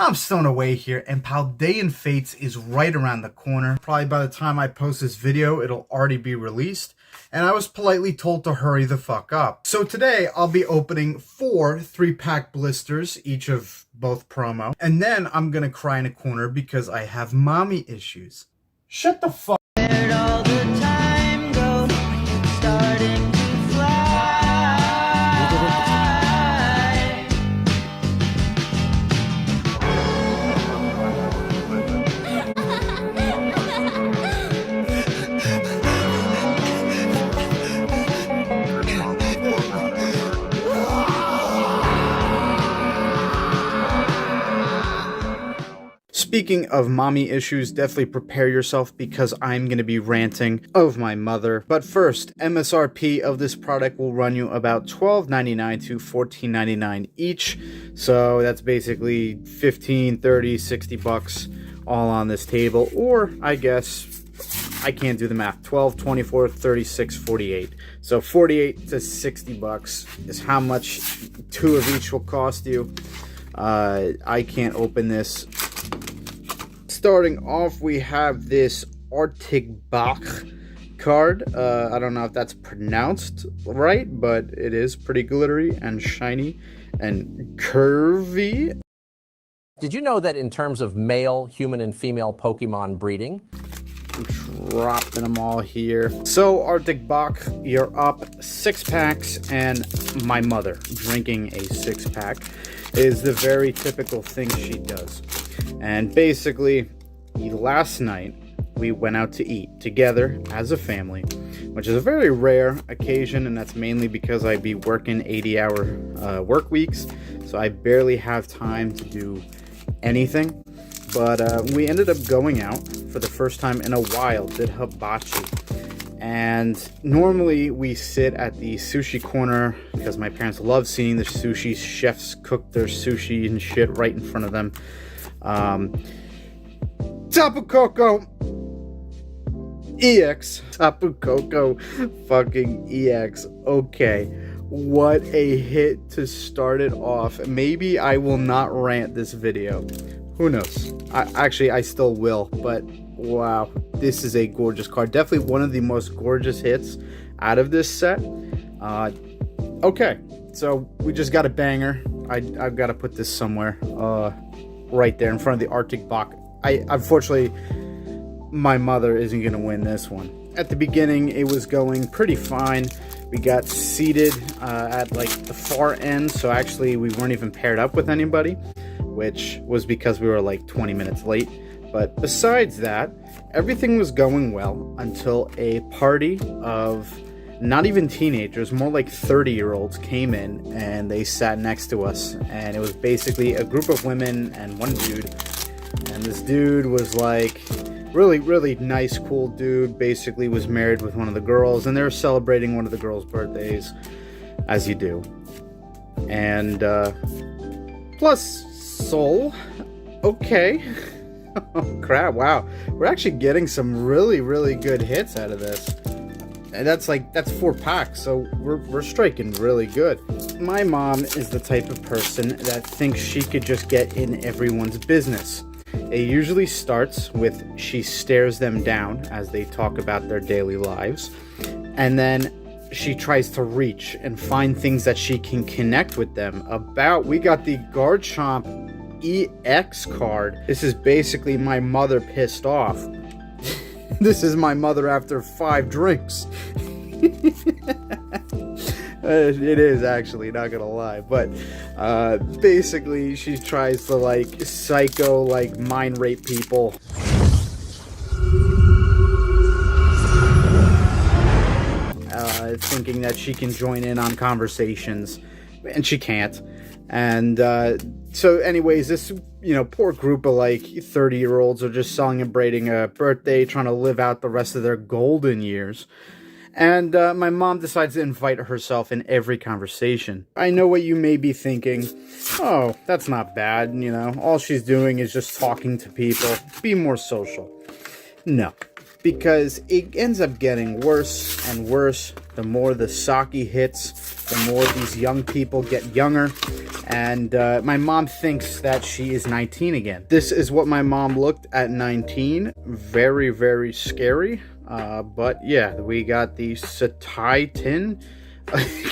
I'm Sttowe here, and Paldean Fates is right around the corner. Probably by the time I post this video, it'll already be released, and I was politely told to hurry the fuck up. So today, I'll be opening 4 3-pack blisters, each of both promo, and then I'm gonna cry in a corner because I have mommy issues. Shut the fuck. Where'd all the time go? It's starting to fly. Speaking of mommy issues, definitely prepare yourself because I'm going to be ranting of my mother. But first, MSRP of this product will run you about $12.99 to $14.99 each. So that's basically $15, $30, $60 all on this table. Or I guess I can't do the math. 12, 24, 36, 48. So 48 to $60 is how much 2 of each will cost you. I can't open this. Starting off, we have this Arctic Bach card. I don't know if that's pronounced right, but it is pretty glittery and shiny and curvy. Did you know that in terms of male, human, and female Pokemon breeding? I'm dropping them all here. So, Arctic Bach, you're up 6 packs, and my mother drinking a 6-pack is the very typical thing she does. And basically, last night, we went out to eat together as a family, which is a very rare occasion, and that's mainly because I'd be working 80-hour work weeks, so I barely have time to do anything. But we ended up going out for the first time in a while, did hibachi. And normally we sit at the sushi corner because my parents love seeing the sushi chefs cook their sushi and shit right in front of them. Tapu Koko EX. Tapu Koko fucking EX. Okay. What a hit to start it off. Maybe I will not rant this video. Who knows? I still will, but wow. This is a gorgeous card. Definitely one of the most gorgeous hits out of this set. Okay. So we just got a banger. I've got to put this somewhere. Right there in front of the Arctic Bach. Unfortunately, my mother isn't going to win this one. At the beginning, it was going pretty fine. We got seated at like the far end, so actually we weren't even paired up with anybody, which was because we were like 20 minutes late. But besides that, everything was going well until a party of not even teenagers, more like 30-year-olds came in and they sat next to us. And it was basically a group of women and one dude. And this dude was like really, really nice, cool dude. Basically was married with one of the girls, and they were celebrating one of the girls' birthdays, as you do. And plus Soul. Okay. Oh crap, wow. We're actually getting some really, really good hits out of this. And that's 4 packs, so we're striking really good. My mom is the type of person that thinks she could just get in everyone's business. It usually starts with she stares them down as they talk about their daily lives, and then she tries to reach and find things that she can connect with them about. We got the Garchomp EX card. This is basically my mother pissed off. This is my mother after 5 drinks. It is actually, not gonna lie, but basically she tries to like psycho, like mind rape people. Thinking that she can join in on conversations, and she can't. And so anyways, this, poor group of like 30-year-olds are just celebrating a birthday, trying to live out the rest of their golden years. And my mom decides to invite herself in every conversation. I know what you may be thinking. Oh, that's not bad, all she's doing is just talking to people. Be more social. No, because it ends up getting worse and worse the more the sake hits. the more these young people get younger. And my mom thinks that she is 19 again. This is what my mom looked at 19. Very, very scary. But yeah, we got the Sttowe tin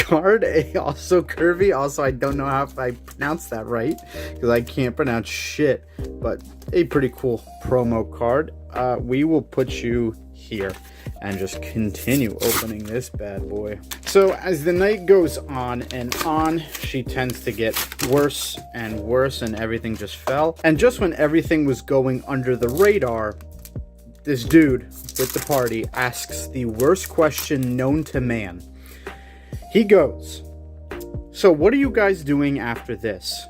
card, also curvy. Also, I don't know how if I pronounced that right, because I can't pronounce shit, but a pretty cool promo card. We will put you here and just continue opening this bad boy. So as the night goes on and on, she tends to get worse and worse, and everything just fell. And just when everything was going under the radar, this dude with the party asks the worst question known to man. He goes, "So what are you guys doing after this?"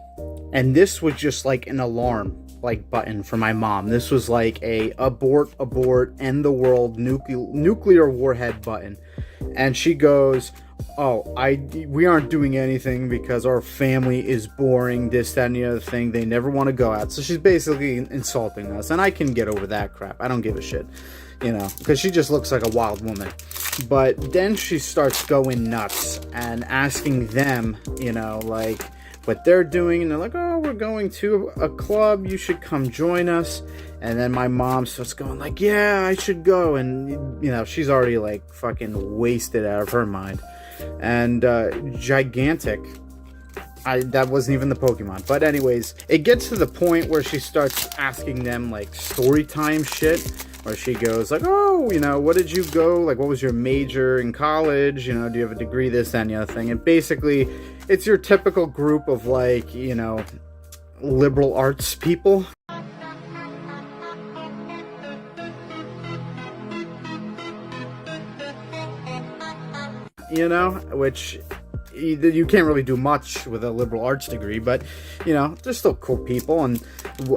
And this was just like an alarm button for my mom. This was like a abort, end the world, nuclear warhead button. And she goes, "Oh, we aren't doing anything because our family is boring, this, that, and the other thing. They never want to go out." So she's basically insulting us, and I can get over that crap. I don't give a shit, you know, because she just looks like a wild woman. But then she starts going nuts and asking them, you know, like what they're doing, and they're like, "Oh, we're going to a club, you should come join us." And then my mom starts going like, "Yeah, I should go," and you know, she's already like fucking wasted out of her mind. And gigantic, that wasn't even the Pokemon, but anyways, it gets to the point where she starts asking them like story time shit, where she goes like, "Oh, you know, what did you go, like, what was your major in college, you know, do you have a degree, this, that, and the other thing." And basically it's your typical group of like, you know, liberal arts people. You know, which you can't really do much with a liberal arts degree, but you know, they're still cool people, and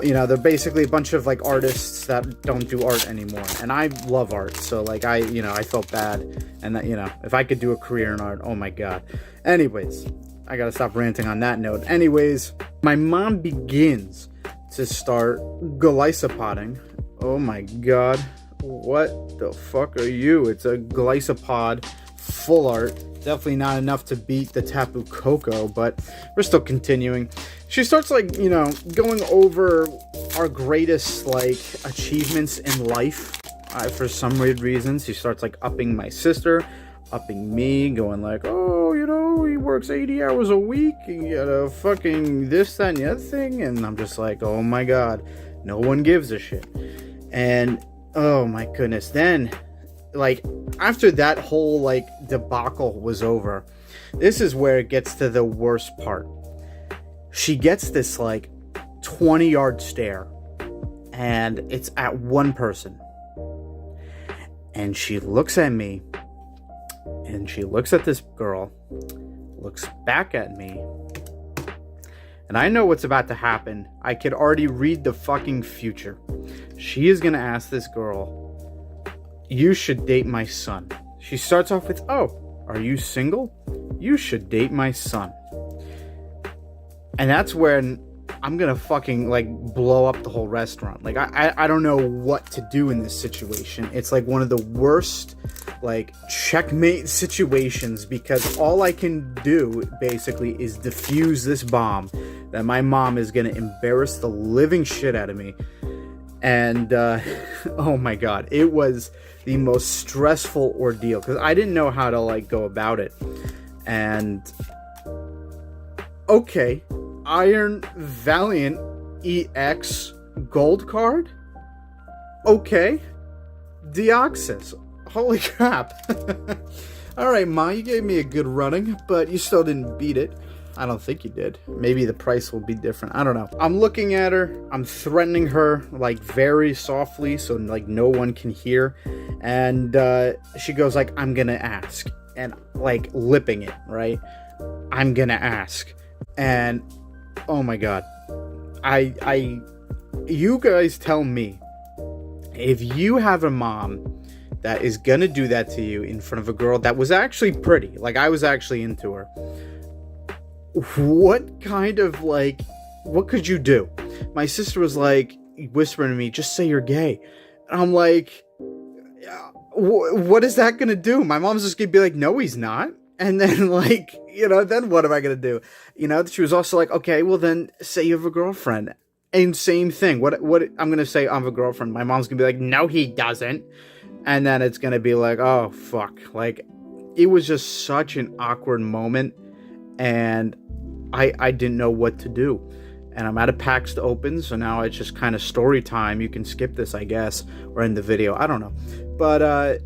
you know, they're basically a bunch of like artists that don't do art anymore. And I love art, so like I felt bad, and that, you know, if I could do a career in art, oh my god. Anyways, I gotta stop ranting on that note. Anyways, my mom begins to start glycopoding. Oh my god, what the fuck are you? It's a glycopod full art. Definitely not enough to beat the Tapu Koko, but we're still continuing. She starts like, you know, going over our greatest like achievements in life. For some weird reasons, she starts like upping my sister, upping me, going like, "Oh, you know, he works 80 hours a week, you gotta fucking this, that, and the other thing." And I'm just like, oh my god, no one gives a shit. And oh my goodness, then like after that whole like debacle was over, this is where it gets to the worst part. She gets this like 20-yard stare, and it's at one person, and she looks at me, and she looks at this girl, looks back at me, and I know what's about to happen. I could already read the fucking future. She is gonna ask this girl, "You should date my son." She starts off with, "Oh, are you single? You should date my son." And that's when I'm gonna fucking like blow up the whole restaurant. Like I don't know what to do in this situation. It's like one of the worst like checkmate situations, because all I can do basically is defuse this bomb that my mom is gonna embarrass the living shit out of me. And oh my god, it was the most stressful ordeal because I didn't know how to like go about it. And okay, Iron Valiant EX gold card, okay, Deoxys, holy crap. All right, Ma, you gave me a good running, but you still didn't beat it. I don't think you did. Maybe the price will be different. I don't know. I'm looking at her. I'm threatening her like very softly so like no one can hear. And she goes like, "I'm gonna ask." And like lipping it, right? "I'm gonna ask." And oh my god. You guys tell me, if you have a mom that is gonna do that to you in front of a girl that was actually pretty, like I was actually into her, what kind of like, what could you do? My sister was like whispering to me, "Just say you're gay." And I'm like, what is that gonna do? My mom's just gonna be like, "No, he's not." And then, like, then what am I going to do? She was also like, okay, well then say you have a girlfriend. And same thing. What I'm going to say, I have a girlfriend. My mom's going to be like, no, he doesn't. And then it's going to be like, oh, fuck. Like, it was just such an awkward moment. And I didn't know what to do. And I'm out of packs to open, so now it's just kind of story time. You can skip this, I guess, or end the video. I don't know. But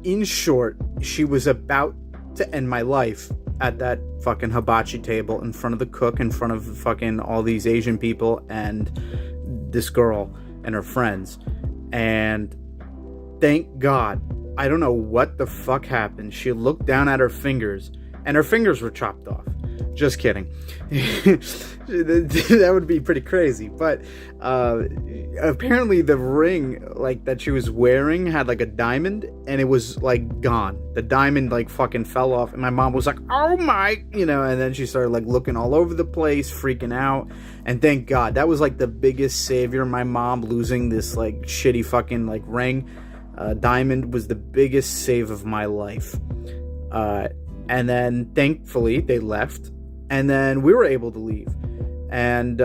in short, she was about to end my life at that fucking hibachi table in front of the cook, in front of fucking all these Asian people and this girl and her friends. And thank God, I don't know what the fuck happened. She looked down at her fingers and her fingers were chopped off. Just kidding. That would be pretty crazy. But apparently the ring like that she was wearing had like a diamond, and it was like gone. The diamond like fucking fell off, and my mom was like, oh my, and then she started like looking all over the place, freaking out. And thank God, that was like the biggest savior. My mom losing this like shitty fucking like ring, diamond, was the biggest save of my life. And then thankfully they left, and then we were able to leave. And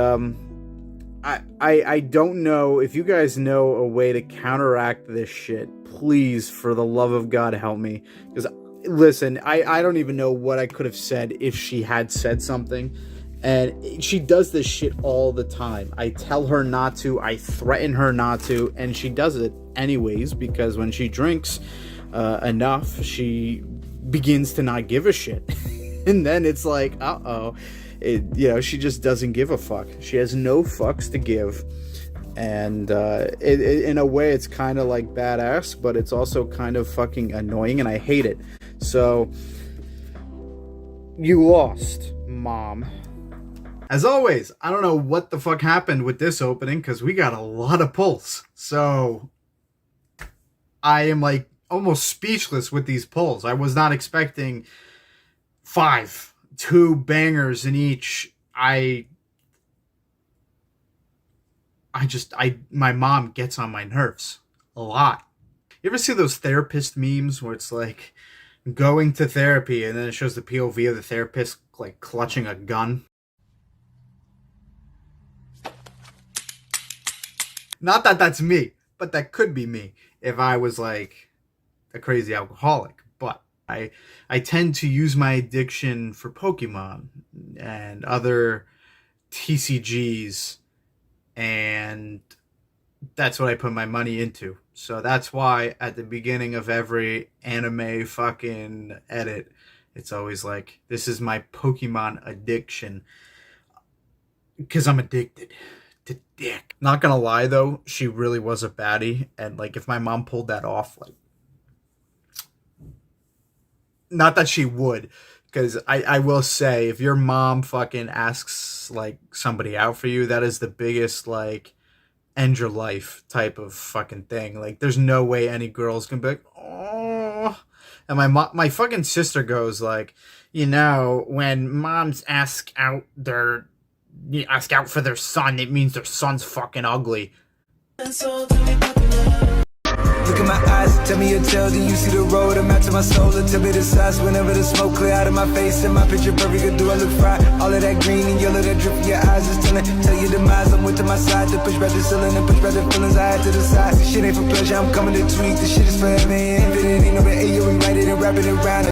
I don't know if you guys know a way to counteract this shit. Please, for the love of God, help me. Because listen, I don't even know what I could have said if she had said something. And she does this shit all the time. I tell her not to, I threaten her not to, and she does it anyways, because when she drinks enough, she begins to not give a shit. And then it's like, she just doesn't give a fuck. She has no fucks to give. And in a way, it's kind of like badass, but it's also kind of fucking annoying, and I hate it. So, you lost, Mom. As always, I don't know what the fuck happened with this opening, because we got a lot of pulls. So, I am like almost speechless with these pulls. I was not expecting 2 bangers in each. My mom gets on my nerves a lot. You ever see those therapist memes where it's like going to therapy and then it shows the POV of the therapist like clutching a gun? Not that that's me, but that could be me if I was like a crazy alcoholic. But I tend to use my addiction for Pokemon and other TCGs, and that's what I put my money into. So that's why at the beginning of every anime fucking edit, it's always like, this is my Pokemon addiction, because I'm addicted to dick. Not gonna lie though, she really was a baddie, and like if my mom pulled that off, like, not that she would, because I will say, if your mom fucking asks like somebody out for you, that is the biggest like end your life type of fucking thing. Like, there's no way any girls can be like, oh. And my fucking sister goes like, when moms ask out for their son, it means their son's fucking ugly. Look in my eyes, tell me your tale, then you see the road, I'm out to my soul, and tell me the size whenever the smoke clear out of my face, and my picture perfect, do I look fried? All of that green and yellow that drip from your eyes is tell your demise, I'm with to my side, to push back the ceiling and push back the feelings I had to the side. This shit ain't for pleasure, I'm coming to tweak, this shit is forever, infinity, no, but hey, yo, we write it and wrap it around.